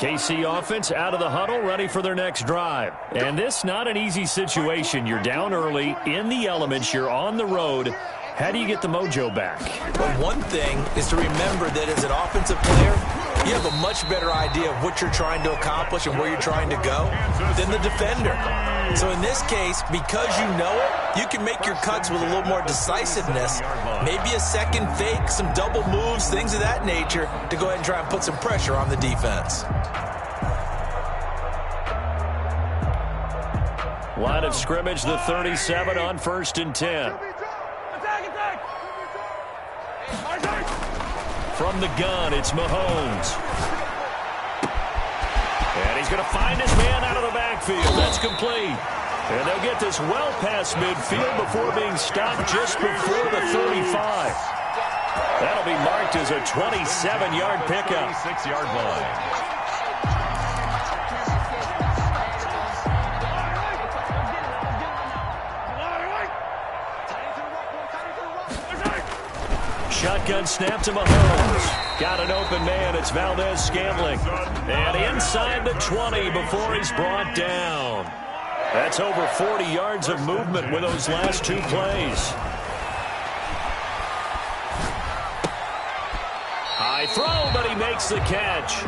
KC offense out of the huddle, ready for their next drive. And this not an easy situation. You're down early, in the elements, you're on the road. How do you get the mojo back? Well, one thing is to remember that as an offensive player, you have a much better idea of what you're trying to accomplish and where you're trying to go than the defender. So in this case, because you know it, you can make your cuts with a little more decisiveness, maybe a second fake, some double moves, things of that nature, to go ahead and try and put some pressure on the defense. Line of scrimmage, the 37 on 1st and 10. From the gun, it's Mahomes. And he's going to find his man out of the backfield. That's complete. And they'll get this well past midfield before being stopped just before the 35. That'll be marked as a 27-yard pickup. 26-yard line. Shotgun snap to Mahomes. Got an open man. It's Valdez-Scantling. And inside the 20 before he's brought down. That's over 40 yards of movement with those last two plays. High throw, but he makes the catch.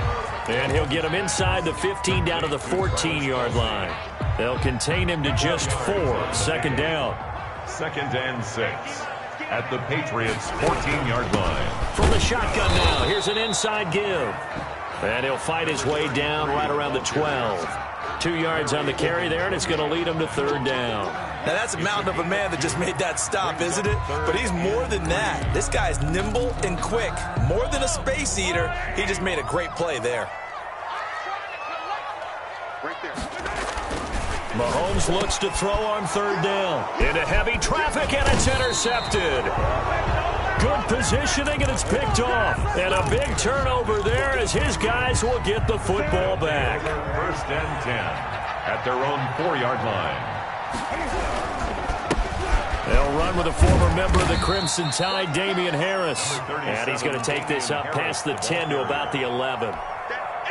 And he'll get him inside the 15 down to the 14-yard line. They'll contain him to just 4. 2nd down. 2nd and 6. At the Patriots' 14-yard line. From the shotgun now, here's an inside give. And he'll fight his way down right around the 12. 2 yards on the carry there, and it's going to lead him to 3rd down. Now, that's a mountain of a man that just made that stop, isn't it? But he's more than that. This guy's nimble and quick. More than a space eater, he just made a great play there. Right there. Mahomes looks to throw on 3rd down. Into heavy traffic, and it's intercepted. Good positioning, and it's picked off. And a big turnover there as his guys will get the football back. 1st and 10 at their own 4-yard line. They'll run with a former member of the Crimson Tide, Damian Harris. And he's going to take this up past the 10 to about the 11.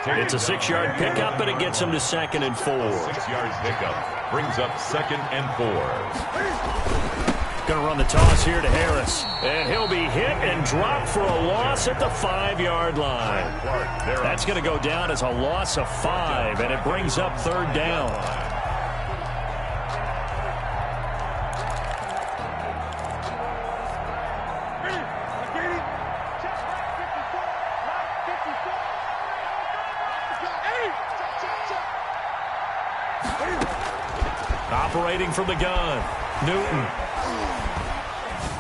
It's a 6-yard pickup, and it gets him to 2nd and 4. 6-yard pickup brings up 2nd and 4. Going to run the toss here to Harris. And he'll be hit and dropped for a loss at the 5-yard line. That's going to go down as a loss of 5, and it brings up 3rd down. Operating from the gun, Newton.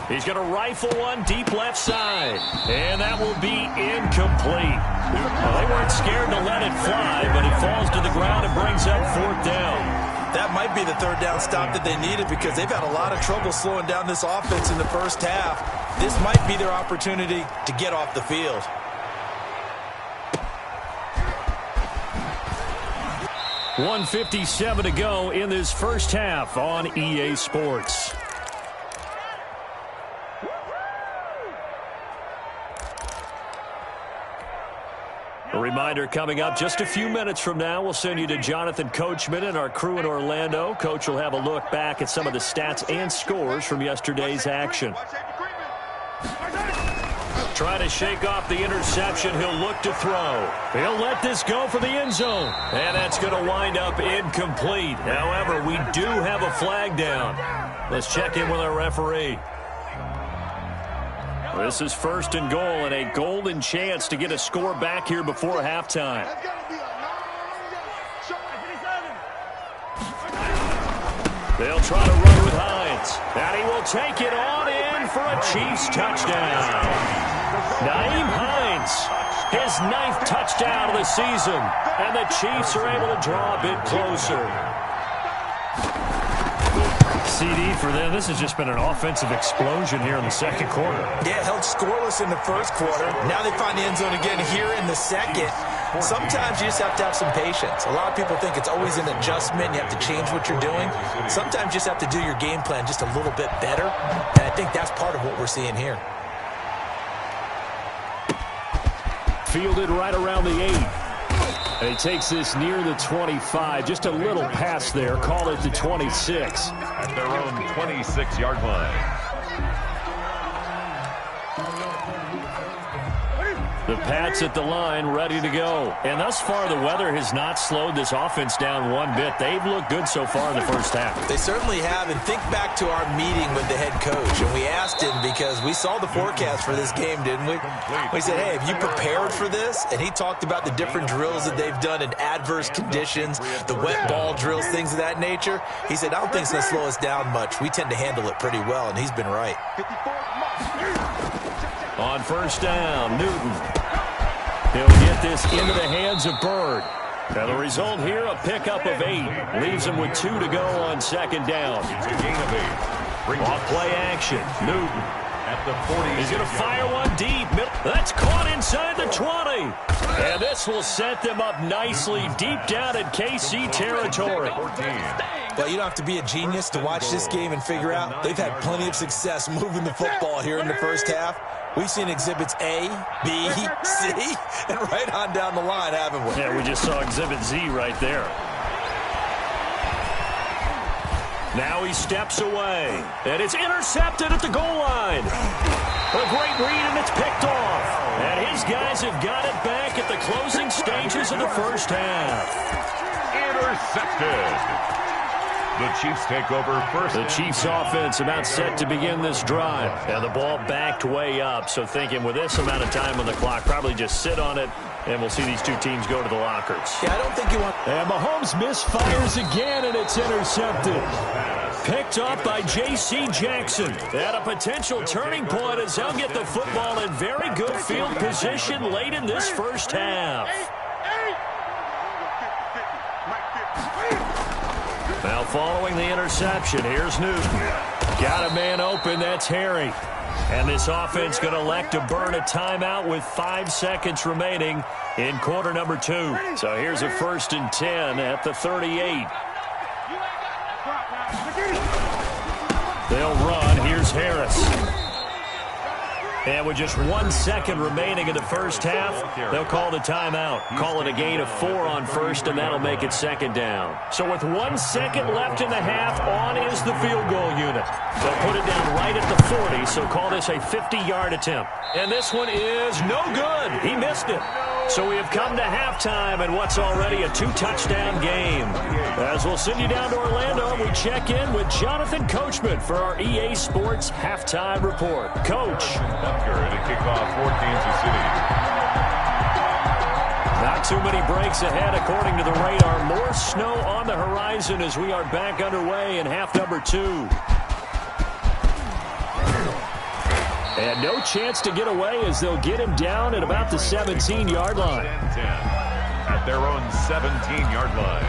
He's going to rifle one deep left side. And that will be incomplete. Well, they weren't scared to let it fly, but it falls to the ground and brings up 4th down. That might be the 3rd down stop that they needed because they've had a lot of trouble slowing down this offense in the first half. This might be their opportunity to get off the field. .157 to go in this first half on EA Sports. A reminder coming up just a few minutes from now, we'll send you to Jonathan Coachman and our crew in Orlando. Coach will have a look back at some of the stats and scores from yesterday's action. Trying to shake off the interception. He'll look to throw. He'll let this go for the end zone. And that's going to wind up incomplete. However, we do have a flag down. Let's check in with our referee. This is 1st and goal and a golden chance to get a score back here before halftime. They'll try to run with Hines. And he will take it on in for a Chiefs touchdown. Nyheim Hines, his 9th touchdown of the season, and the Chiefs are able to draw a bit closer. CD for them. This has just been an offensive explosion here in the second quarter. Yeah, held scoreless in the first quarter. Now they find the end zone again here in the second. Sometimes you just have to have some patience. A lot of people think it's always an adjustment. You have to change what you're doing. Sometimes you just have to do your game plan just a little bit better, and I think that's part of what we're seeing here. Fielded right around the 8. And he takes this near the 25. Just a little pass there. Call it the 26. At their own 26-yard line. The Pats at the line, ready to go. And thus far, the weather has not slowed this offense down one bit. They've looked good so far in the first half. They certainly have. And think back to our meeting with the head coach. And we asked him because we saw the forecast for this game, didn't we? We said, hey, have you prepared for this? And he talked about the different drills that they've done in adverse conditions, the wet ball drills, things of that nature. He said, I don't think it's going to slow us down much. We tend to handle it pretty well, and he's been right. On first down, Newton. He'll get this into the hands of Byrd. Now the result here, a pickup of 8. Leaves him with 2 to go on second down. It's a gain of 8. Off play action, Newton. At the 40. He's going to fire one deep. That's caught inside the 20. And this will set them up nicely deep down in KC territory. 14. Well, you don't have to be a genius to watch this game and figure out they've had plenty of success moving the football here in the first half. We've seen exhibits A, B, C, and right on down the line, haven't we? Yeah, we just saw exhibit Z right there. Now he steps away, and it's intercepted at the goal line. A great read, and it's picked off. And his guys have got it back at the closing stages of the first half. Intercepted. The Chiefs take over first. The Chiefs offense about set to begin this drive. And the ball backed way up, so thinking with this amount of time on the clock, probably just sit on it, and we'll see these two teams go to the lockers. Yeah, I don't think you want... And Mahomes misfires again, and it's intercepted. Picked up by J.C. Jackson. At a potential turning point as they'll get the football in very good field position late in this first half. Now following the interception, here's Newton. Got a man open, that's Harry. And this offense going to elect to burn a timeout with 5 seconds remaining in quarter number 2. So here's a 1st and 10 at the 38. They'll run. Here's Harris. And with just 1 second remaining in the first half, they'll call the timeout. Call it a gain of 4 on first, and that'll make it second down. So with 1 second left in the half, on is the field goal unit. They'll put it down right at the 40, so call this a 50-yard attempt. And this one is no good. He missed it. So we have come to halftime in what's already a 2-touchdown game. As we'll send you down to Orlando, we check in with Jonathan Coachman for our EA Sports Halftime Report. Coach. To kick off for Kansas City. Not too many breaks ahead according to the radar. More snow on the horizon as we are back underway in half number 2. And no chance to get away as they'll get him down at about the 17-yard line. 10 at their own 17-yard line.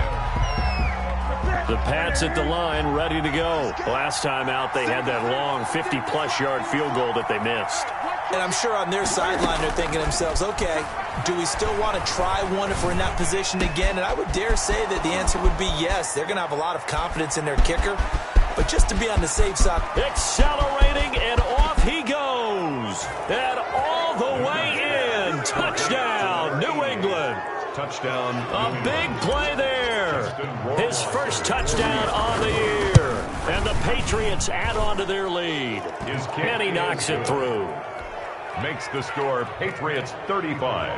The Pats at the line, ready to go. Last time out, they had that long 50-plus yard field goal that they missed. And I'm sure on their sideline they're thinking to themselves, okay, do we still want to try one if we're in that position again? And I would dare say that the answer would be yes. They're going to have a lot of confidence in their kicker. But just to be on the safe side. Accelerating, and off he goes. And all the way in. Touchdown, New England. Touchdown. A big play there. His first touchdown on the year. And the Patriots add on to their lead. And he knocks it through. Makes the score Patriots 35,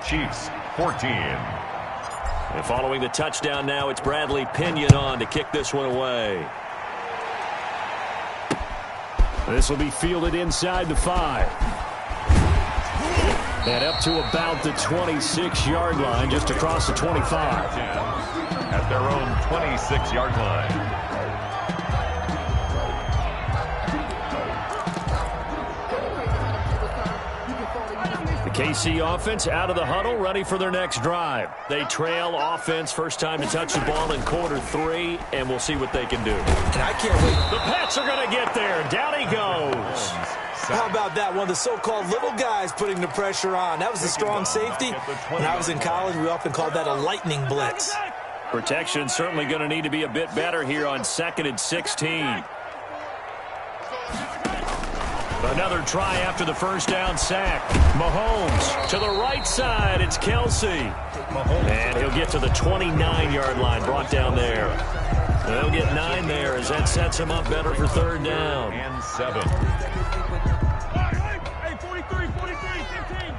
Chiefs 14. And following the touchdown now, it's Bradley Pinion on to kick this one away. This will be fielded inside the 5. And up to about the 26-yard line, just across the 25. At their own 26-yard line. The KC offense out of the huddle, ready for their next drive. They trail offense, first time to touch the ball in quarter 3, and we'll see what they can do. And I can't wait. The Pats are going to get there. Down he goes. How about that? One of the so-called little guys putting the pressure on. That was a strong safety. When I was in college, we often called that a lightning blitz. Protection certainly going to need to be a bit better here on 2nd and 16. Another try after the first down sack. Mahomes to the right side. It's Kelce. And he'll get to the 29-yard line, brought down there. They'll get 9 there as that sets him up better for third down. And 7. Hey, 43, 15.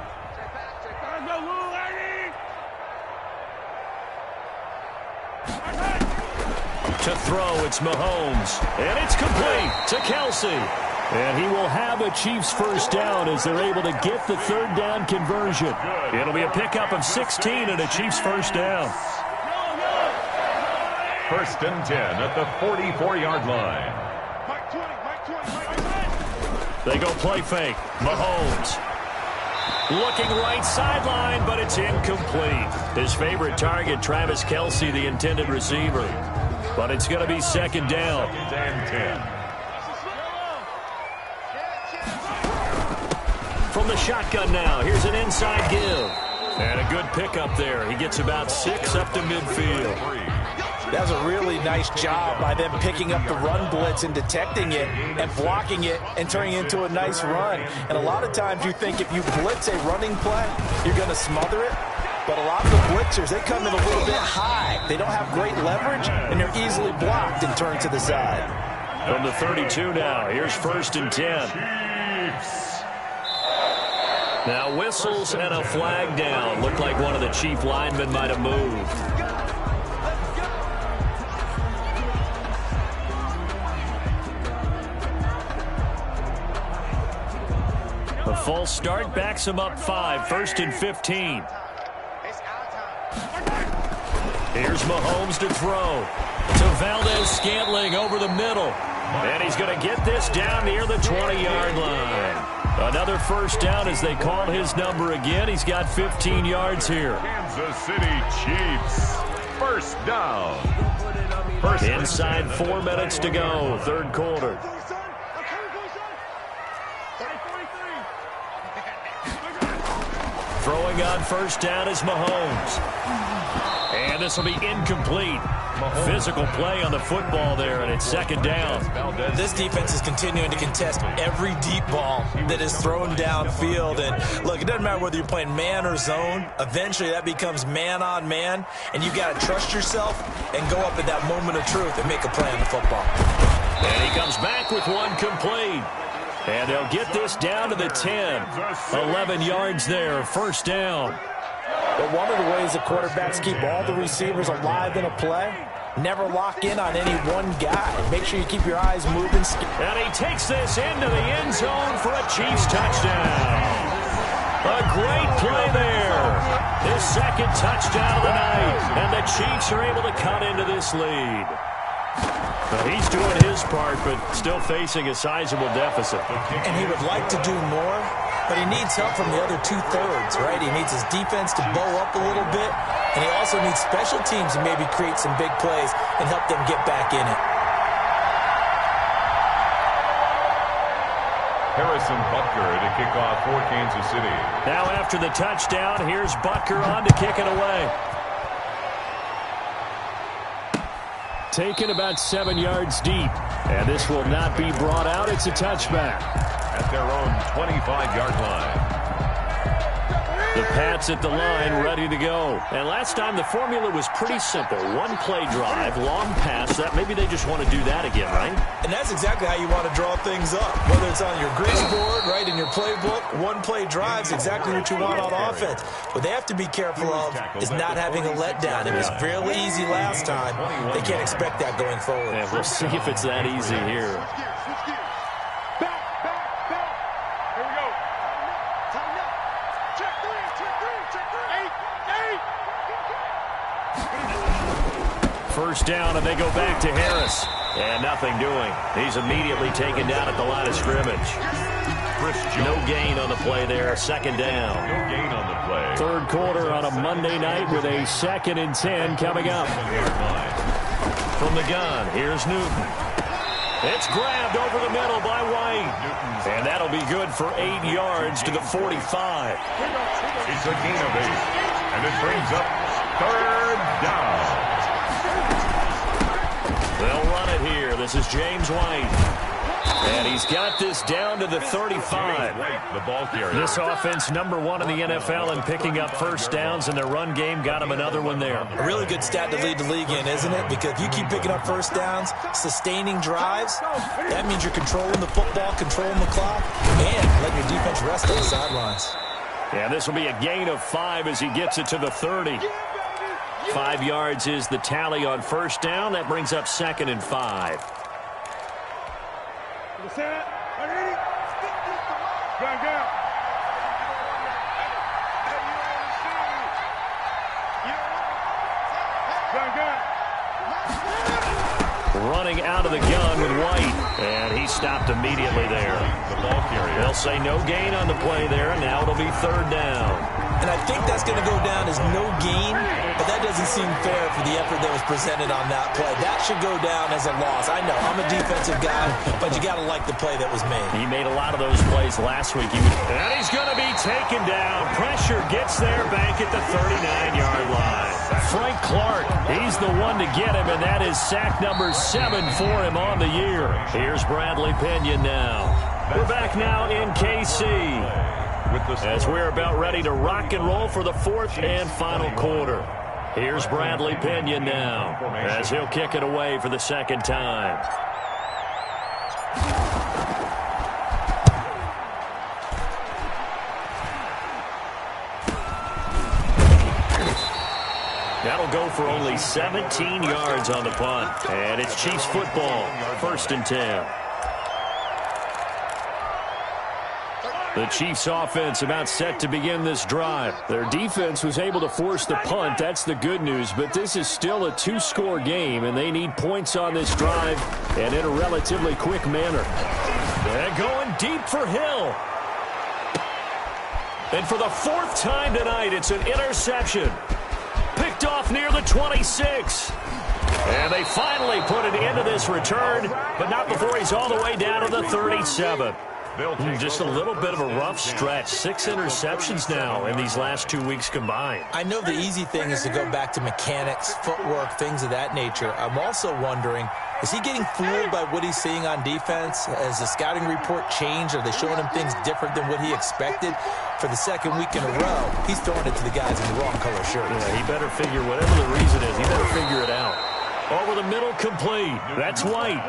To throw, it's Mahomes. And it's complete to Kelce. And he will have a Chiefs first down as they're able to get the third down conversion. It'll be a pickup of 16 and a Chiefs first down. First and 10 at the 44-yard line. They go play fake. Mahomes. Looking right sideline, but it's incomplete. His favorite target, Travis Kelce, the intended receiver. But it's going to be second down. Second and 10. From the shotgun now, here's an inside give. And a good pickup there. He gets about 6 up to midfield. That was a really nice job by them picking up the run blitz and detecting it and blocking it and turning it into a nice run. And a lot of times you think if you blitz a running play, you're going to smother it. But a lot of the blitzers, they come in a little bit high. They don't have great leverage, and they're easily blocked and turned to the side. From the 32 now, here's first and 10. Now whistles and a flag down. Looked like one of the Chief linemen might have moved. A false start backs him up 5. First and 15. Here's Mahomes to throw. To Valdez-Scantling over the middle. And he's going to get this down near the 20-yard line. Another first down as they call his number again. He's got 15 yards here. Kansas City Chiefs. First down. Inside 4 minutes to go. Third quarter. Throwing on first down is Mahomes. And this will be incomplete. Physical play on the football there, and it's second down. This defense is continuing to contest every deep ball that is thrown downfield. And look, it doesn't matter whether you're playing man or zone. Eventually that becomes man on man, and you've got to trust yourself and go up at that moment of truth and make a play on the football. And he comes back with one complete. And they'll get this down to the 10. 11 yards there, first down. But one of the ways that quarterbacks keep all the receivers alive in a play, never lock in on any one guy. Make sure you keep your eyes moving. And he takes this into the end zone for a Chiefs touchdown. A great play there. His second touchdown of the night. And the Chiefs are able to cut into this lead. Well, he's doing his part, but still facing a sizable deficit. And he would like to do more, but he needs help from the other two-thirds, right? He needs his defense to bow up a little bit, and he also needs special teams to maybe create some big plays and help them get back in it. Harrison Butker to kick off for Kansas City. Now after the touchdown, here's Butker on to kick it away. Taken about 7 yards deep. And this will not be brought out. It's a touchback. At their own 25-yard line. The Pats at the line, ready to go. And last time the formula was pretty simple. One play drive, long pass. That maybe they just want to do that again, right? And that's exactly how you want to draw things up. Whether it's on your grid board, right, in your playbook, one play drive's exactly what you want on offense. What they have to be careful of is not having a letdown. It was fairly easy last time. They can't expect that going forward. And we'll see if it's that easy here. First down, and they go back to Harris. And nothing doing. He's immediately taken down at the line of scrimmage. No gain on the play there. Second down. No gain on the play. Third quarter on a Monday night with a 2nd and 10 coming up. From the gun, here's Newton. It's grabbed over the middle by White. And that'll be good for 8 yards to the 45. It's a gain of 8. And it brings up third down. They'll run it here. This is James White. And he's got this down to the 35. The ball carrier. This offense number 1 in the NFL in picking up first downs, and their run game got him another one there. A really good stat to lead the league in, isn't it? Because if you keep picking up first downs, sustaining drives, that means you're controlling the football, controlling the clock, and letting your defense rest on the sidelines. And this will be a gain of 5 as he gets it to the 30. 5 yards is the tally on first down. That brings up 2nd and 5. Running out of the gun with White, and he stopped immediately there. The ball carrier. They'll say no gain on the play there, and now it'll be 3rd down. And I think that's going to go down as no gain, but that doesn't seem fair for the effort that was presented on that play. That should go down as a loss. I know, I'm a defensive guy, but you got to like the play that was made. He made a lot of those plays last week. And he's going to be taken down. Pressure gets there back at the 39-yard line. Frank Clark, he's the one to get him, and that is sack number 7 for him on the year. Here's Bradley Pinion now. We're back now in KC. As we're about ready to rock and roll for the 4th and final quarter. Here's Bradley Pinion now as he'll kick it away for the 2nd time. That'll go for only 17 yards on the punt. And it's Chiefs football, 1st and 10. The Chiefs offense about set to begin this drive. Their defense was able to force the punt. That's the good news. But this is still a 2-score game, and they need points on this drive and in a relatively quick manner. They're going deep for Hill. And for the 4th time tonight, it's an interception. Picked off near the 26. And they finally put an end to this return, but not before he's all the way down to the 37. Just a little bit of a rough stretch. 6 interceptions now in these last 2 weeks combined. I know the easy thing is to go back to mechanics, footwork, things of that nature. I'm also wondering, is he getting fooled by what he's seeing on defense? Has the scouting report changed? Are they showing him things different than what he expected? For the 2nd week in a row, he's throwing it to the guys in the wrong color shirts. Yeah, he better figure, whatever the reason is, he better figure it out. Over the middle, complete. That's White.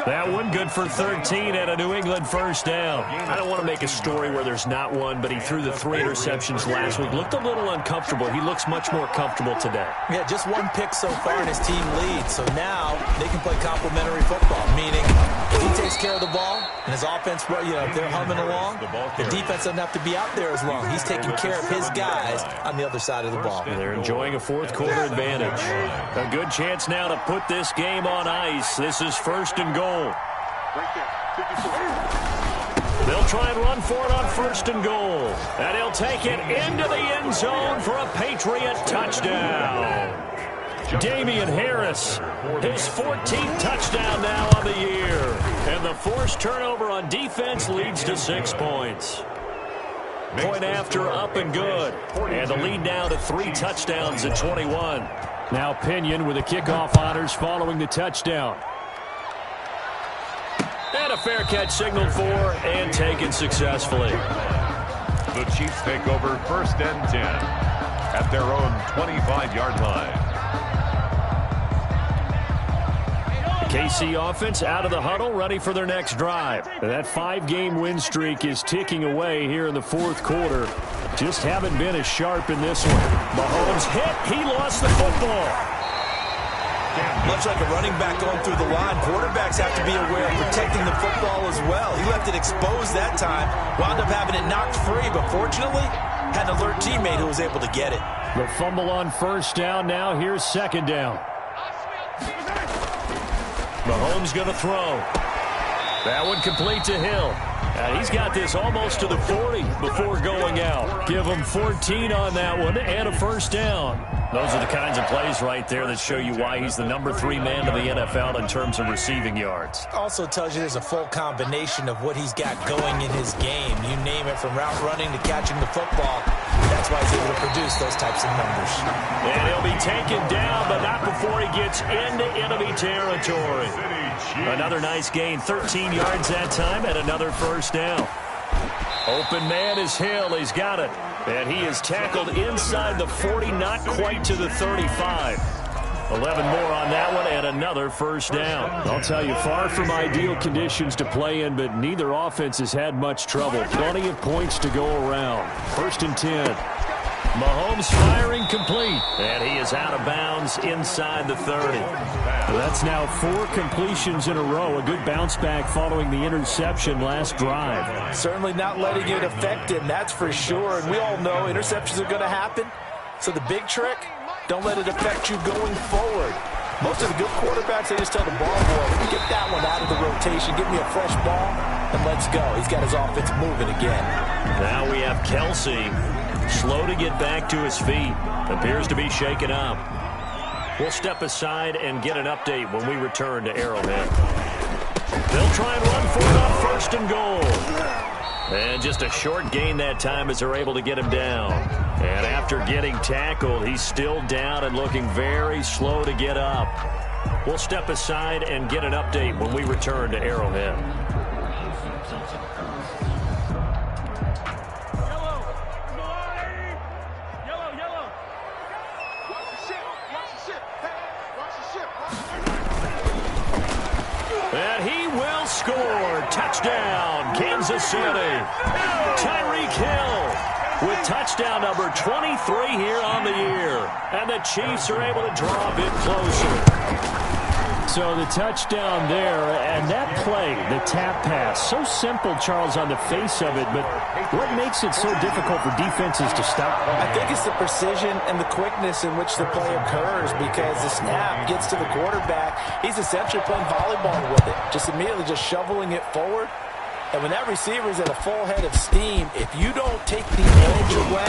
That one good for 13 at a New England 1st down. I don't want to make a story where there's not one, but he threw the 3 interceptions last week. Looked a little uncomfortable. He looks much more comfortable today. Yeah, just 1 pick so far and his team leads. So now they can play complementary football, meaning if he takes care of the ball and his offense, they're humming along, the defense doesn't have to be out there as long. He's taking care of his guys on the other side of the ball. And they're enjoying a 4th quarter advantage. A good chance now to put this game on ice. This is 1st and goal. They'll try and run for it on 1st and goal. And he'll take it into the end zone for a Patriot touchdown. Damian Harris, his 14th touchdown now on the year. And the forced turnover on defense leads to 6 points. Point after, up and good. And the lead now to 3 touchdowns at 21. Now Pinion with the kickoff honors following the touchdown. And a fair catch signaled for and taken successfully. The Chiefs take over 1st and 10 at their own 25-yard line. The KC offense out of the huddle, ready for their next drive. That 5-game win streak is ticking away here in the 4th quarter. Just haven't been as sharp in this one. Mahomes hit. He lost the football. Much like a running back going through the line, quarterbacks have to be aware of protecting the football as well. He left it exposed that time, wound up having it knocked free, but fortunately, had an alert teammate who was able to get it. The fumble on 1st down. Now here's 2nd down. Mahomes going to throw. That one complete to Hill. And he's got this almost to the 40 before going out. Give him 14 on that one and a first down. Those are the kinds of plays right there that show you why he's the number 3 man in the NFL in terms of receiving yards. Also tells you there's a full combination of what he's got going in his game. You name it, from route running to catching the football. That's why he's able to produce those types of numbers. And he'll be taken down, but not before he gets into enemy territory. Another nice gain, 13 yards that time, and another first down. Open man is Hill. He's got it. And he is tackled inside the 40, not quite to the 35. 11 more on that one, and another first down. I'll tell you, far from ideal conditions to play in, but neither offense has had much trouble. Plenty of points to go around. 1st and 10. Mahomes firing complete, and he is out of bounds inside the 30. That's now 4 completions in a row. A good bounce back following the interception last drive. Certainly not letting it affect him, that's for sure. And we all know interceptions are going to happen. So the big trick, don't let it affect you going forward. Most of the good quarterbacks, they just tell the ball boy, get that one out of the rotation, give me a fresh ball, and let's go. He's got his offense moving again. Now we have Kelsey, slow to get back to his feet. Appears to be shaken up. We'll step aside and get an update when we return to Arrowhead. They'll try and run for it on 1st and goal. And just a short gain that time as they're able to get him down. And after getting tackled, he's still down and looking very slow to get up. We'll step aside and get an update when we return to Arrowhead. And he will score. Touchdown, Kansas City. Tyreek Hill with touchdown number 23 here on the year. And the Chiefs are able to draw a bit closer. So the touchdown there, and that play, the tap pass, so simple, Charles, on the face of it, but what makes it so difficult for defenses to stop? I think it's the precision and the quickness in which the play occurs, because the snap gets to the quarterback. He's essentially playing volleyball with it, just immediately just shoveling it forward. And when that receiver's at a full head of steam, if you don't take the edge away,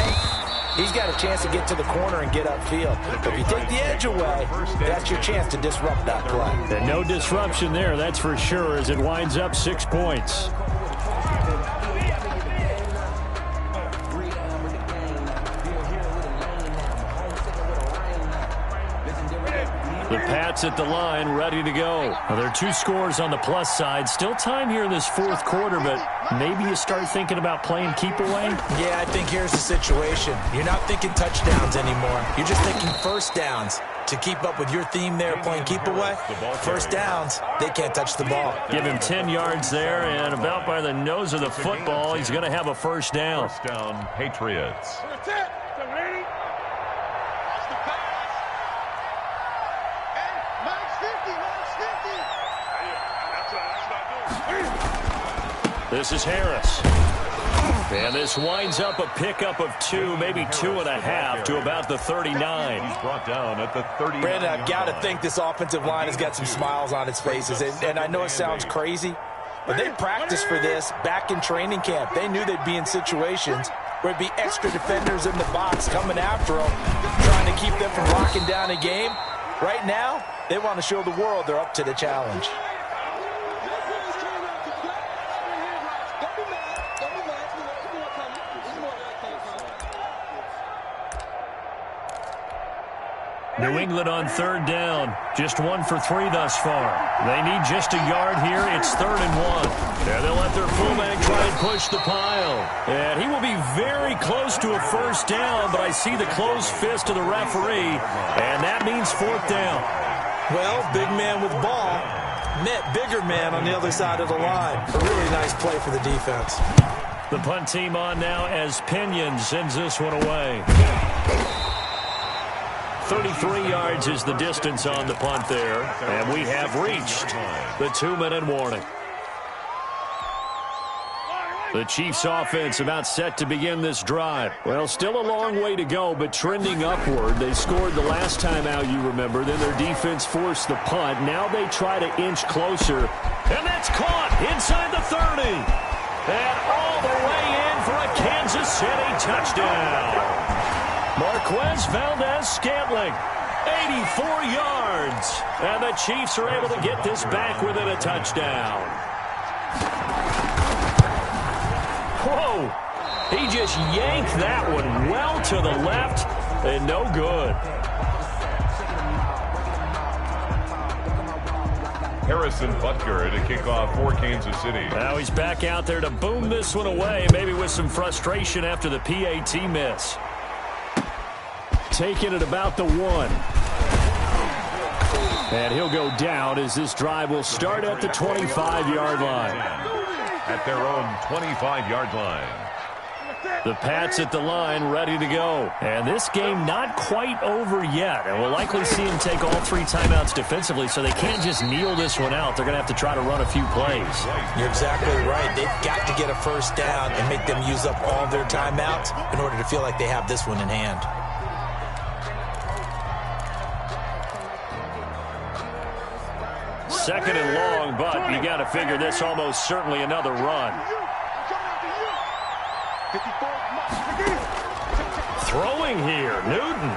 he's got a chance to get to the corner and get upfield. But if you take the edge away, that's your chance to disrupt that play. And no disruption there, that's for sure, as it winds up 6 points. The Pats at the line, ready to go. Now, there are 2 scores on the plus side. Still time here in this 4th quarter, but maybe you start thinking about playing keep away? Yeah, I think here's the situation. You're not thinking touchdowns anymore. You're just thinking first downs. To keep up with your theme there, playing keep away, first downs, they can't touch the ball. Give him 10 yards there, and about by the nose of the football, he's going to have a first down. First down, Patriots. This is Harris. And this winds up a pickup of 2, maybe 2.5 to about the 39. He's brought down at the 39. Brandon, I've got to think this offensive line has got some smiles on its faces. And I know it sounds crazy, but they practiced for this back in training camp. They knew they'd be in situations where it'd be extra defenders in the box coming after them, trying to keep them from locking down a game. Right now, they want to show the world they're up to the challenge. New England on 3rd down. Just 1 for 3 thus far. They need just a yard here. It's 3rd and 1. And they'll let their fullback try and push the pile. And he will be very close to a first down, but I see the closed fist of the referee, and that means 4th down. Well, big man with ball met bigger man on the other side of the line. A really nice play for the defense. The punt team on now as Pinion sends this one away. 33 yards is the distance on the punt there, and we have reached the 2-minute warning. The Chiefs offense about set to begin this drive. Well, still a long way to go, but trending upward. They scored the last time out, you remember. Then their defense forced the punt. Now they try to inch closer, and that's caught inside the 30. And all the way in for a Kansas City touchdown. Marquez Valdez-Scantling, 84 yards. And the Chiefs are able to get this back within a touchdown. Whoa. He just yanked that one well to the left and no good. Harrison Butker to kick off for Kansas City. Now he's back out there to boom this one away, maybe with some frustration after the PAT miss. Taking it about the 1. And he'll go down as this drive will start at the 25-yard line. At their own 25-yard line. The Pats at the line ready to go. And this game not quite over yet. And we'll likely see him take all 3 timeouts defensively, so they can't just kneel this one out. They're going to have to try to run a few plays. You're exactly right. They've got to get a first down and make them use up all their timeouts in order to feel like they have this one in hand. Second and long, but you got to figure this almost certainly another run. Throwing here, Newton.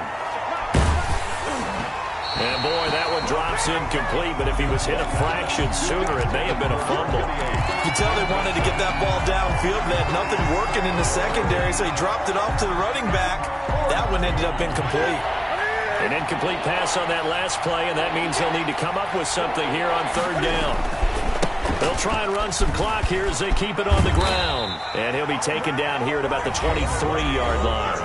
And boy, that one drops incomplete, but if he was hit a fraction sooner, it may have been a fumble. You can tell they wanted to get that ball downfield. They had nothing working in the secondary, so he dropped it off to the running back. That one ended up incomplete. An incomplete pass on that last play, and that means he'll need to come up with something here on 3rd down. They'll try and run some clock here as they keep it on the ground. And he'll be taken down here at about the 23-yard line.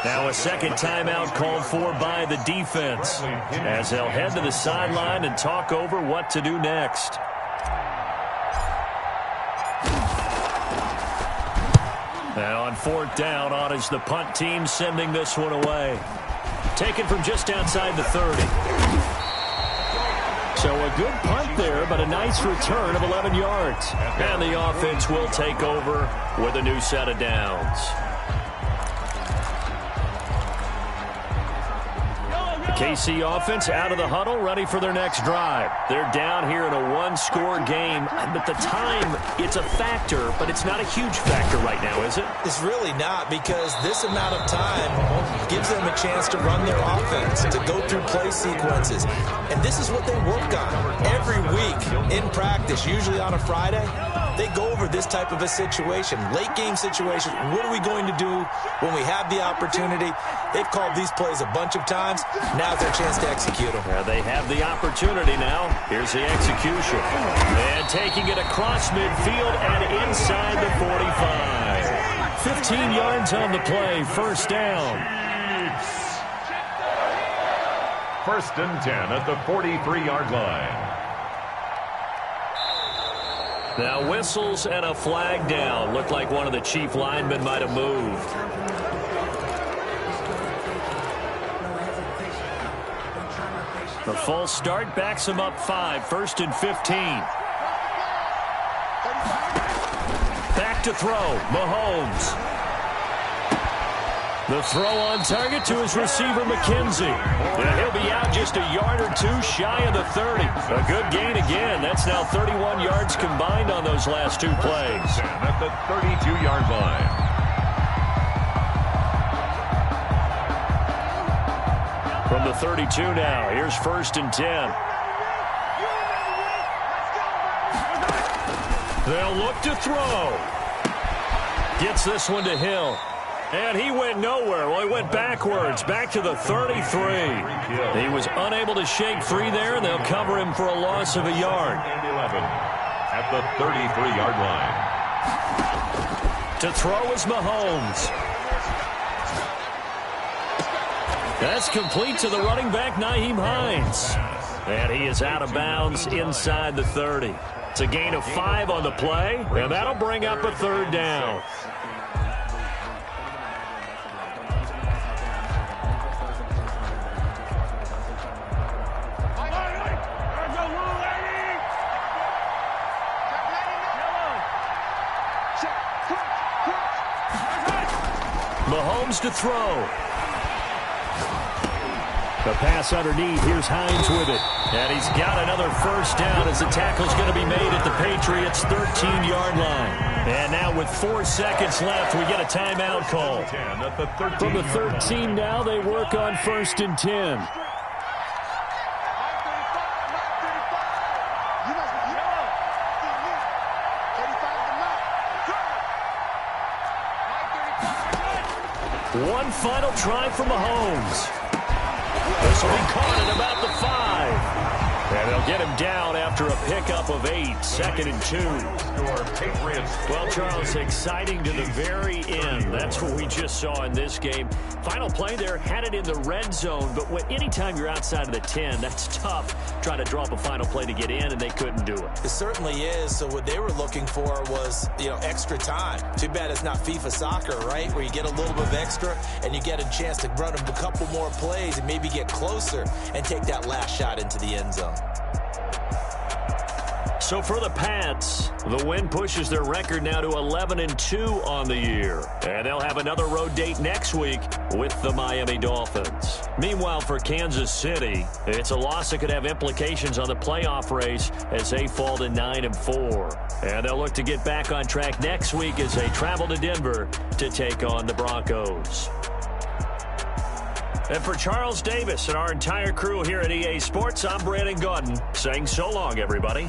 Now a second timeout called for by the defense as they'll head to the sideline and talk over what to do next. Now on 4th down, on is the punt team sending this one away. Taken from just outside the 30. So a good punt there, but a nice return of 11 yards. And the offense will take over with a new set of downs. KC offense out of the huddle, ready for their next drive. They're down here in a 1-score game. But the time, it's a factor, but it's not a huge factor right now, is it? It's really not, because this amount of time gives them a chance to run their offense, to go through play sequences. And this is what they work on every week in practice, usually on a Friday. They go over this type of a situation, late game situation. What are we going to do when we have the opportunity? They've called these plays a bunch of times. Now's their chance to execute them. Yeah, they have the opportunity now. Here's the execution. And taking it across midfield and inside the 45. 15 yards on the play, 1st down. 1st and 10 at the 43-yard line. Now whistles and a flag down. Looked like one of the Chief linemen might have moved. The false start backs him up 5. 1st and 15. Back to throw. Mahomes. The throw on target to his receiver, McKenzie. And he'll be out just a yard or 2 shy of the 30. A good gain again. That's now 31 yards combined on those last 2 plays. At the 32-yard line. From the 32 now, here's 1st and 10. They'll look to throw. Gets this one to Hill. And he went nowhere. Well, he went backwards, back to the 33. He was unable to shake free there, and they'll cover him for a loss of a yard. 11 at the 33-yard line. To throw is Mahomes. That's complete to the running back, Nyheim Hines. And he is out of bounds inside the 30. It's a gain of 5 on the play, and that'll bring up a 3rd down. Mahomes to throw. The pass underneath. Here's Hines with it. And he's got another 1st down as the tackle's going to be made at the Patriots' 13-yard line. And now with 4 seconds left, we get a timeout call. From the 13 now, they work on 1st and 10. One final try from Mahomes. This will be caught at about the 5. And they'll get him down after a pickup of 8, 2nd and 2. Well, Charles, exciting to the very end. That's what we just saw in this game. Final play there, had it in the red zone, but anytime you're outside of the 10, that's tough trying to drop a final play to get in, and they couldn't do it. It certainly is. So what they were looking for was, extra time. Too bad it's not FIFA soccer, right, where you get a little bit of extra and you get a chance to run a couple more plays and maybe get closer and take that last shot into the end zone. So for the Pats, the win pushes their record now to 11-2 on the year. And they'll have another road date next week with the Miami Dolphins. Meanwhile, for Kansas City, it's a loss that could have implications on the playoff race as they fall to 9-4. And they'll look to get back on track next week as they travel to Denver to take on the Broncos. And for Charles Davis and our entire crew here at EA Sports, I'm Brandon Gaudin saying so long, everybody.